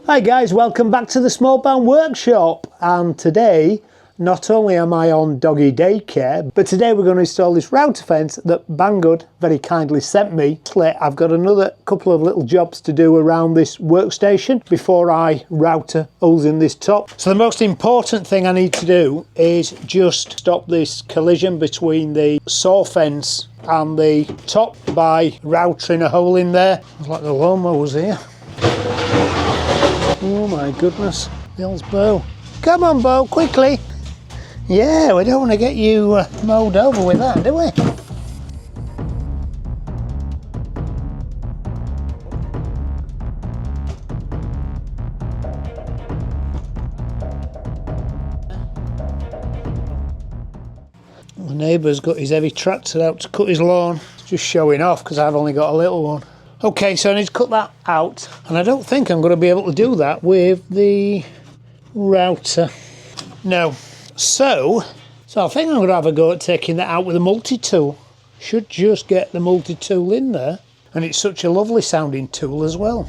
Hi guys, welcome back to the Small Bound Workshop, and today not only am I on Doggy daycare, but today we're going to install this router fence that Banggood very kindly sent me. I've got another couple of little jobs to do around this workstation before I router holes in this top. So the most important thing I need to do is just stop this collision between the saw fence and the top by routering a hole in there. It's like the lawnmower's here. Oh my goodness, the old Bo. Come on Bo, quickly. Yeah, we don't want to get you mowed over with that, do we? The neighbour's got his heavy tractor out to cut his lawn. Just showing off because I've only got a little one. Okay, so I need to cut that out, and I don't think I'm going to be able to do that with the router. No. So I think I'm going to have a go at taking that out with a multi-tool. Should just get the multi-tool in there, and it's such a lovely sounding tool as well.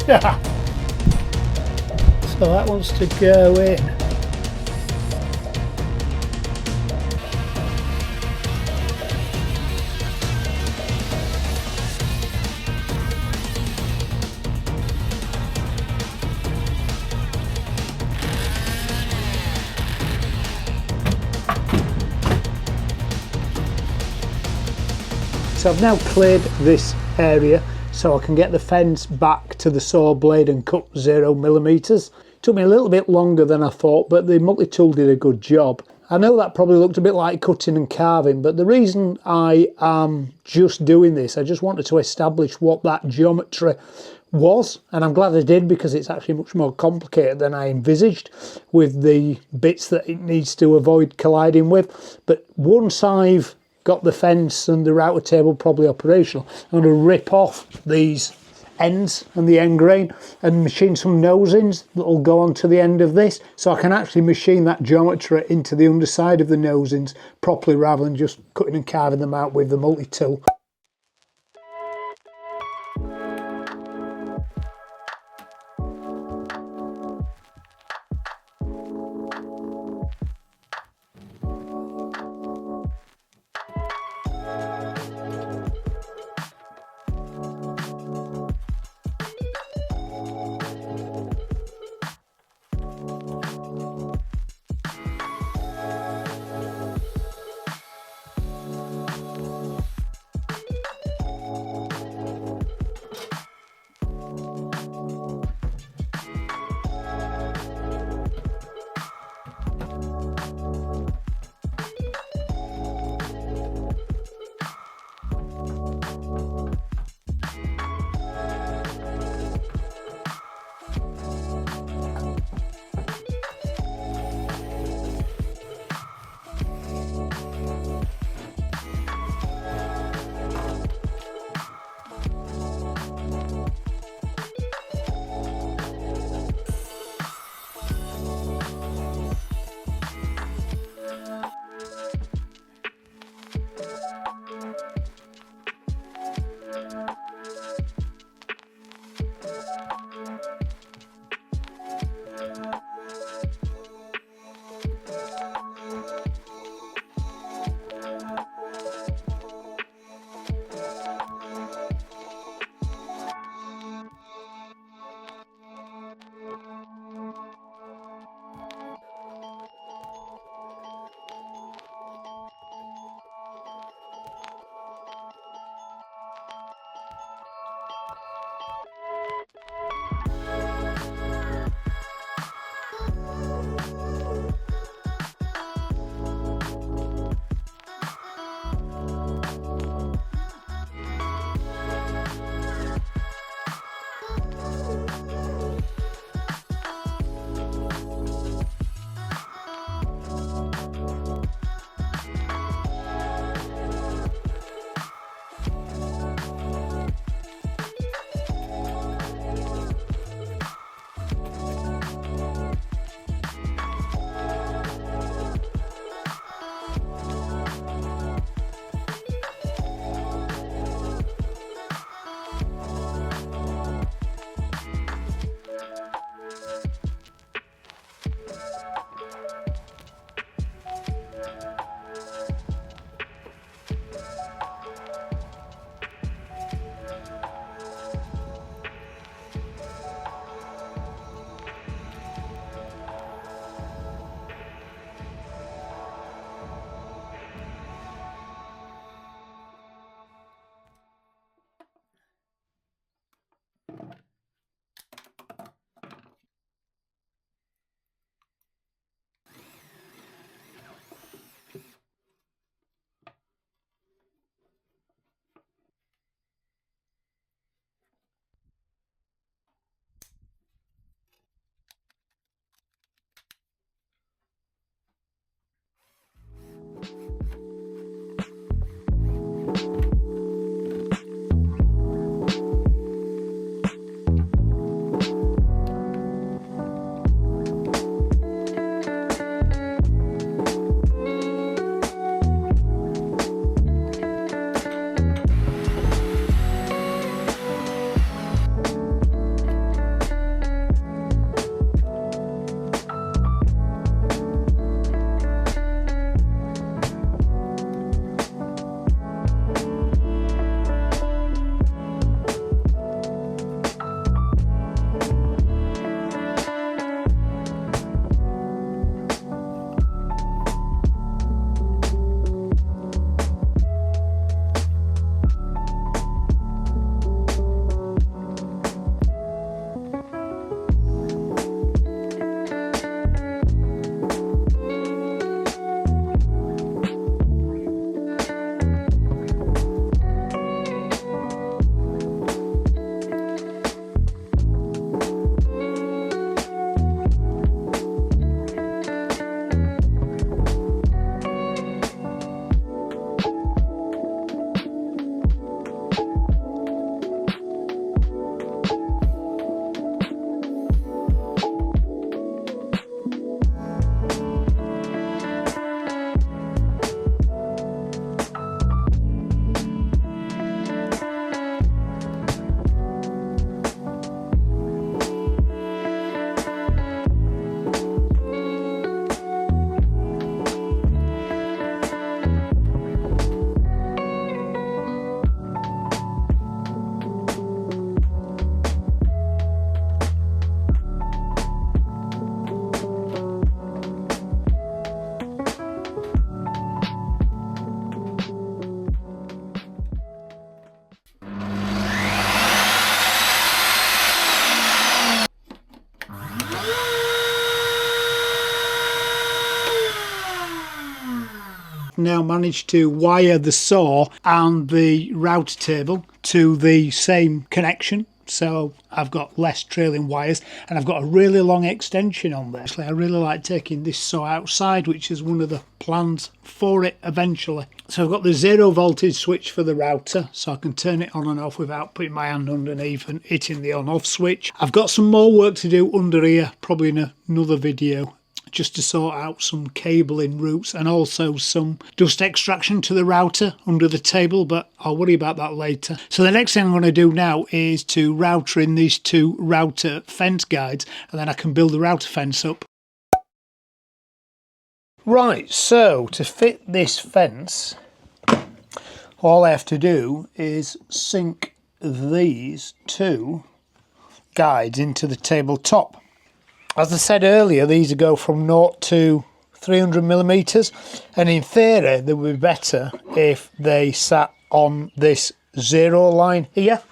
Yeah. So that wants to go in. So I've now cleared this area so I can get the fence back to the saw blade and cut 0mm. Took me a little bit longer than I thought, but the multi-tool did a good job. I know that probably looked a bit like cutting and carving, but the reason I am just doing this, I just wanted to establish what that geometry was, and I'm glad I did, because it's actually much more complicated than I envisaged with the bits that it needs to avoid colliding with. But once I've got the fence and the router table probably operational, I'm going to rip off these ends and the end grain and machine some nosings that will go onto the end of this, so I can actually machine that geometry into the underside of the nosings properly rather than just cutting and carving them out with the multi-tool. Now managed to wire the saw and the router table to the same connection, so I've got less trailing wires and I've got a really long extension on there. Actually, I really like taking this saw outside, which is one of the plans for it eventually. So I've got the 0 voltage switch for the router, so I can turn it on and off without putting my hand underneath and hitting the on off switch. I've got some more work to do under here, probably in another video, just to sort out some cabling routes and also some dust extraction to the router under the table, but I'll worry about that later. So the next thing I'm going to do now is to router in these two router fence guides, and then I can build the router fence up. Right, so to fit this fence, all I have to do is sink these two guides into the tabletop. As I said earlier, these go from 0 to 300 millimeters, and in theory they would be better if they sat on this 0 line here.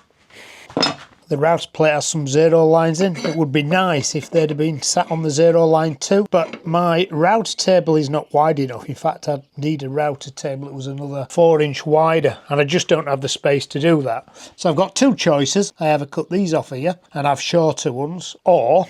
The router plate has some 0 lines in. It would be nice if they'd have been sat on the 0 line too, but my router table is not wide enough. In fact, I'd need a router table that was another 4" wider, and I just don't have the space to do that. So I've got two choices. I either cut these off here and have shorter ones, or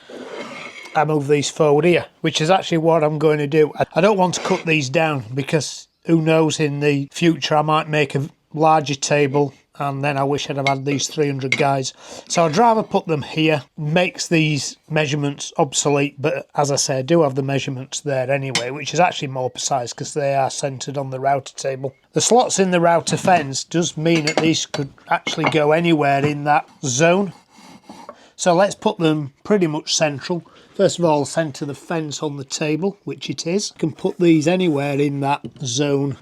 I move these forward here, which is actually what I'm going to do. I don't want to cut these down because who knows, in the future I might make a larger table and then I wish I'd have had these 300 guides. So I'd rather put them here. Makes these measurements obsolete, but as I say, I do have the measurements there anyway, which is actually more precise because they are centered on the router table. The slots in the router fence does mean that these could actually go anywhere in that zone. So let's put them pretty much central. First of all, centre the fence on the table, which it is. I can put these anywhere in that zone.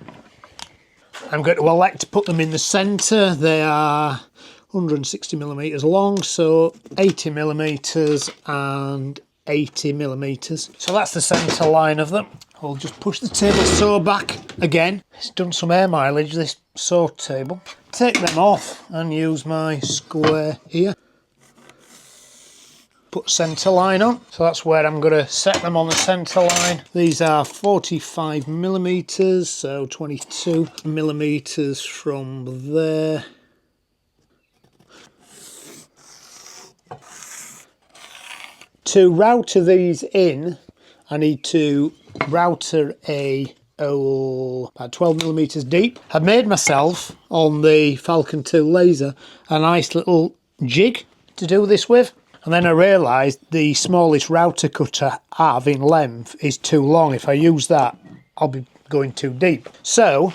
I'm going to elect to put them in the centre. They are 160 millimeters long, so 80 millimeters and 80 millimeters. So that's the centre line of them. I'll just push the table saw back again. It's done some air mileage, this saw table. Take them off and use my square here. put centre line on. So that's where I'm going to set them on the centre line. These are 45mm, so 22mm from there. To router these in, I need to router about 12mm deep. I made myself on the Falcon 2 laser a nice little jig to do this with, and then I realised the smallest router cutter I have in length is too long. If I use that, I'll be going too deep. So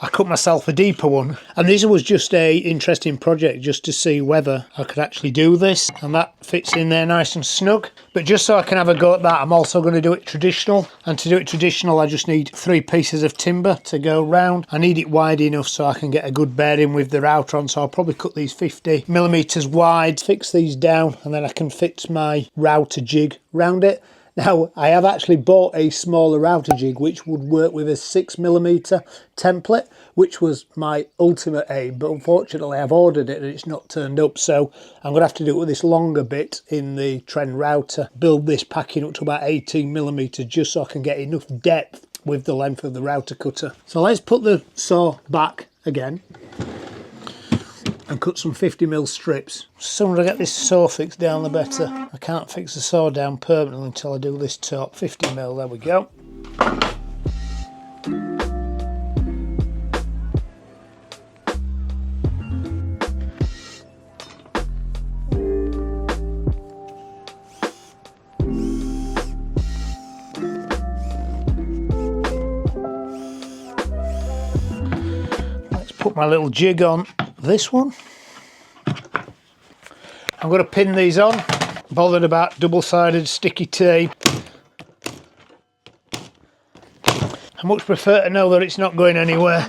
I cut myself a deeper one, and this was just a interesting project just to see whether I could actually do this, and that fits in there nice and snug. But just so I can have a go at that, I'm also going to do it traditional, and to do it traditional I just need 3 pieces of timber to go round. I need it wide enough so I can get a good bearing with the router on, so I'll probably cut these 50mm wide, fix these down, and then I can fix my router jig round it. Now, I have actually bought a smaller router jig which would work with a 6mm template, which was my ultimate aim, but unfortunately I've ordered it and it's not turned up, so I'm going to have to do it with this longer bit in the trend router, build this packing up to about 18mm just so I can get enough depth with the length of the router cutter. So let's put the saw back again and cut some 50mm strips. The sooner I get this saw fixed down the better. I can't fix the saw down permanently until I do this top. 50mm, there we go. Let's put my little jig on this one. I'm going to pin these on, bothered about double-sided sticky tape. I much prefer to know that it's not going anywhere.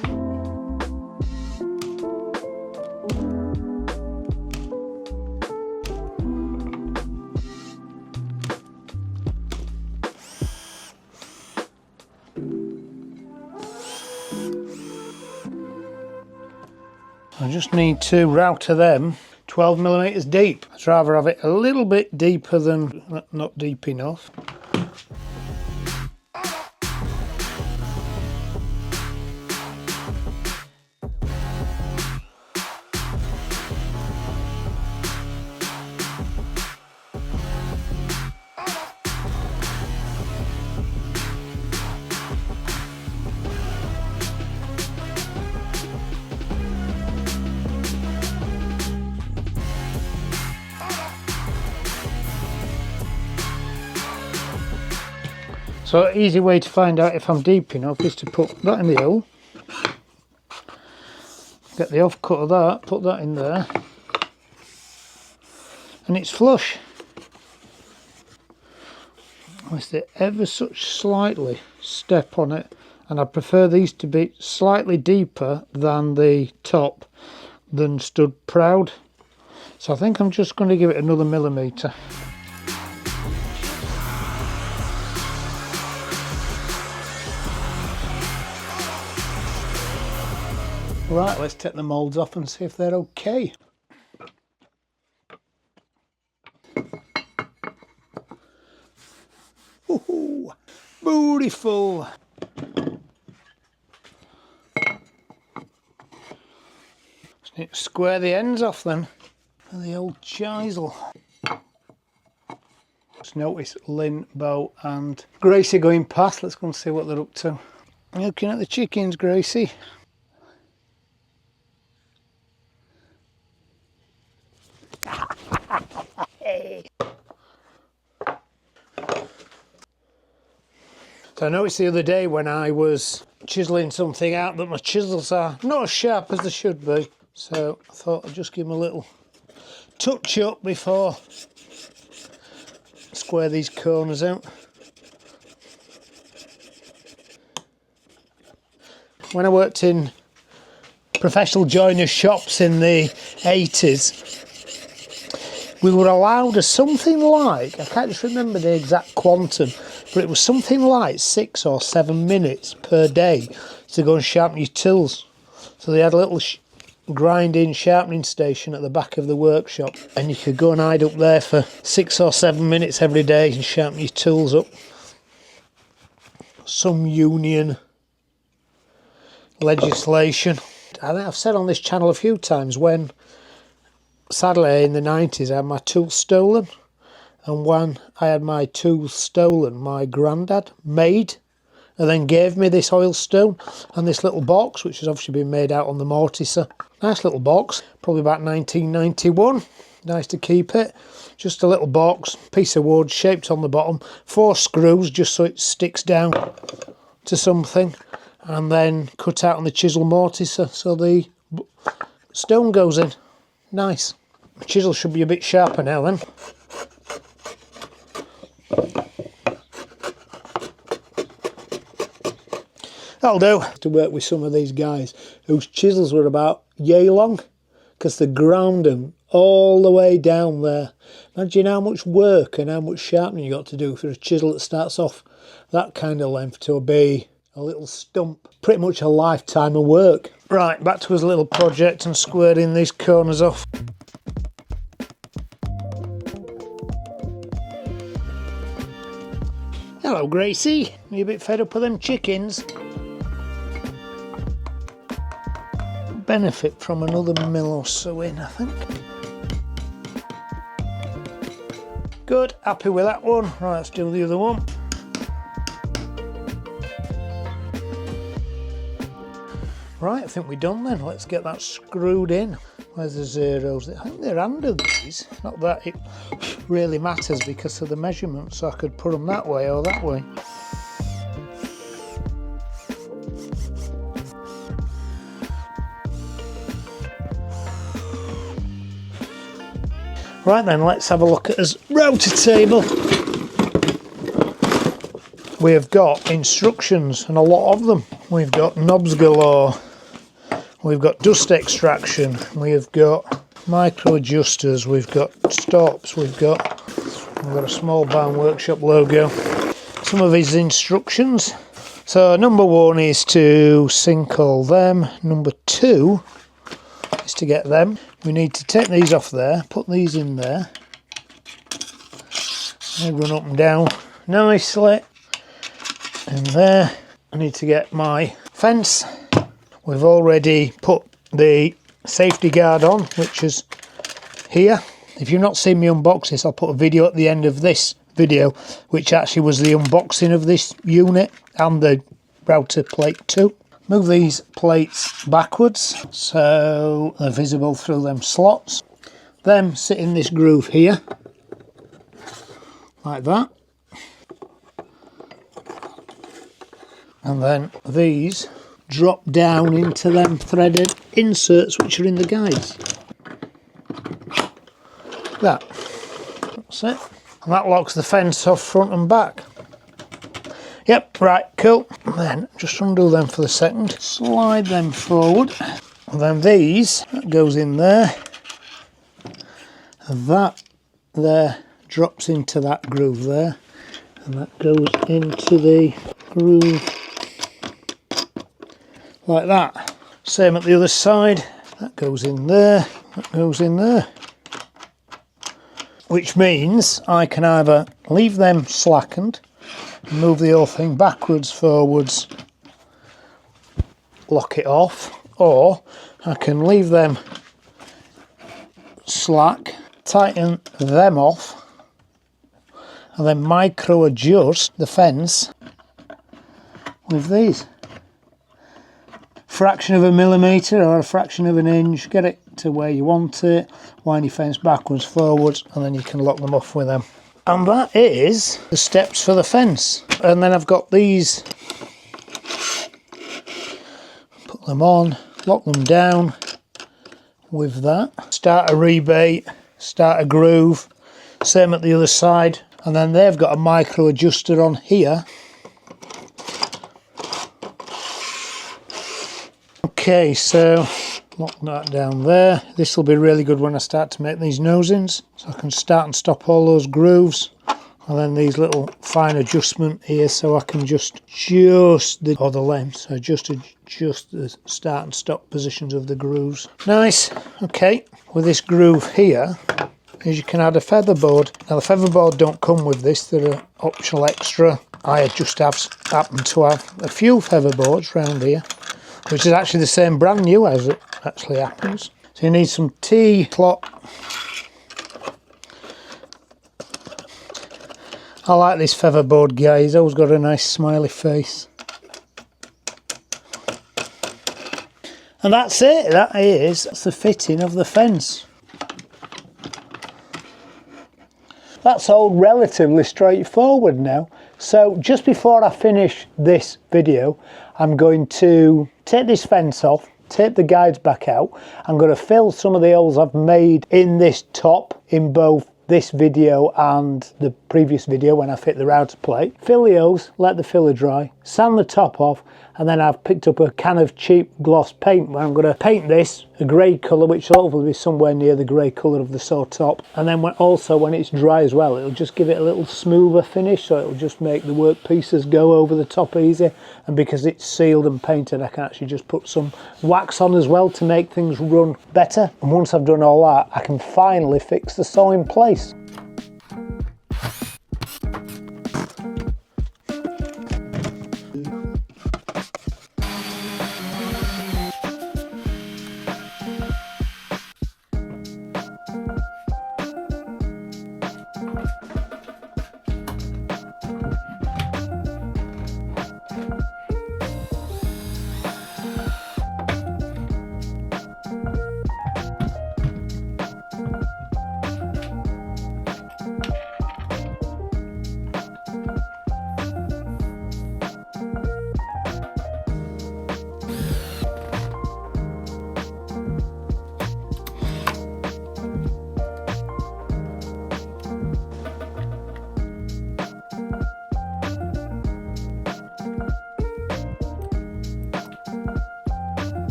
I just need to router them 12mm deep. I'd rather have it a little bit deeper than not deep enough. So an easy way to find out if I'm deep enough is to put that in the hole, get the offcut of that, put that in there, and it's flush. With the ever such slightly step on it, and I prefer these to be slightly deeper than the top than stood proud. So I think I'm just going to give it another millimetre. Right, let's take the moulds off and see if they're okay. Ooh, beautiful. Just need to square the ends off then with the old chisel. Just notice Lynn, Bo and Gracie going past. Let's go and see what they're up to. Looking at the chickens, Gracie. So I noticed the other day when I was chiselling something out that my chisels are not as sharp as they should be. So I thought I'd just give them a little touch up before I square these corners out. When I worked in professional joiner shops in the 80s, we were allowed a something like, I can't just remember the exact quantum, but it was something like 6 or 7 minutes per day to go and sharpen your tools. So they had little grinding, sharpening station at the back of the workshop, and you could go and hide up there for 6 or 7 minutes every day and sharpen your tools up. Some union legislation. I think I've said on this channel a few times, when sadly in the 90s I had my tools stolen, and when I had my tools stolen, my granddad made and then gave me this oil stone and this little box, which has obviously been made out on the mortiser. Nice little box, probably about 1991. Nice to keep it. Just a little box, piece of wood shaped on the bottom, 4 screws just so it sticks down to something, and then cut out on the chisel mortiser so the stone goes in. Nice. The chisel should be a bit sharper now then. That'll do. To work with some of these guys whose chisels were about yay long, because they ground them all the way down there. Imagine how much work and how much sharpening you got to do for a chisel that starts off that kind of length to be a little stump. Pretty much a lifetime of work. Right, back to his little project and squaring these corners off. Hello Gracie, are you a bit fed up with them chickens? Benefit from another mill or so in, I think. Good, happy with that one. Right, let's do the other one. Right, I think we're done then. Let's get that screwed in. Where's the zeros? I think they're under these. Not that it really matters because of the measurements, so I could put them that way or that way. Right then, let's have a look at this router table. We have got instructions, and a lot of them. We've got knobs galore, we've got dust extraction, we've got micro adjusters, we've got stops, we've got a small barn workshop logo. Some of his instructions. So number 1 is to sink all them. Number 2 is to get them. We need to take these off there, put these in there. They run up and down nicely. And there, I need to get my fence. We've already put the safety guard on, which is here. If you've not seen me unbox this, I'll put a video at the end of this video, which actually was the unboxing of this unit and the router plate too. Move these plates backwards so they're visible through them slots. Them sit in this groove here, like that. And then these drop down into them threaded inserts which are in the guides. That's it. And that locks the fence off front and back. Yep, right, cool. Then just undo them for the second. Slide them forward. And then these, that goes in there. And that there drops into that groove there. And that goes into the groove like that. Same at the other side. That goes in there, that goes in there. Which means I can either leave them slackened, move the whole thing backwards, forwards, lock it off, or I can leave them slack, tighten them off, and then micro adjust the fence with these. Fraction of a millimetre or a fraction of an inch, get it to where you want it, wind your fence backwards, forwards, and then you can lock them off with them. And that is the steps for the fence. And then I've got these, put them on, lock them down with that. Start a rebate, start a groove, same at the other side. And then they've got a micro adjuster on here. Okay, so lock that down there. This will be really good when I start to make these nosings. So I can start and stop all those grooves And then these little fine adjustment here, so I can just adjust the length, so just adjust the start and stop positions of the grooves. Nice. Okay, with this groove here, is you can add a feather board. Now the feather board don't come with this, they're an optional extra. I just happen to have a few feather boards around here, which is actually the same brand new as it actually happens. So you need some T-cloth. I like this feather board guy, he's always got a nice smiley face. And that's it, that's the fitting of the fence. That's all relatively straightforward now. So just before I finish this video, I'm going to take this fence off, take the guides back out. I'm going to fill some of the holes I've made in this top in both this video and the previous video when I fit the router plate. Fill the holes, let the filler dry, sand the top off, and then I've picked up a can of cheap gloss paint where I'm going to paint this a grey colour, which will hopefully be somewhere near the grey colour of the saw top. And then when it's dry as well, it'll just give it a little smoother finish, so it'll just make the work pieces go over the top easy. And because it's sealed and painted, I can actually just put some wax on as well to make things run better. And once I've done all that, I can finally fix the saw in place.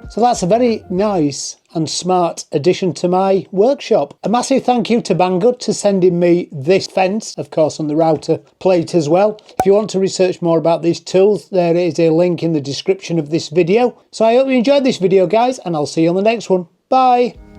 So that's a very nice and smart addition to my workshop. A massive thank you to Banggood to sending me this fence, of course on the router plate as well. If you want to research more about these tools, there is a link in the description of this video. So I hope you enjoyed this video guys, and I'll see you on the next one. Bye!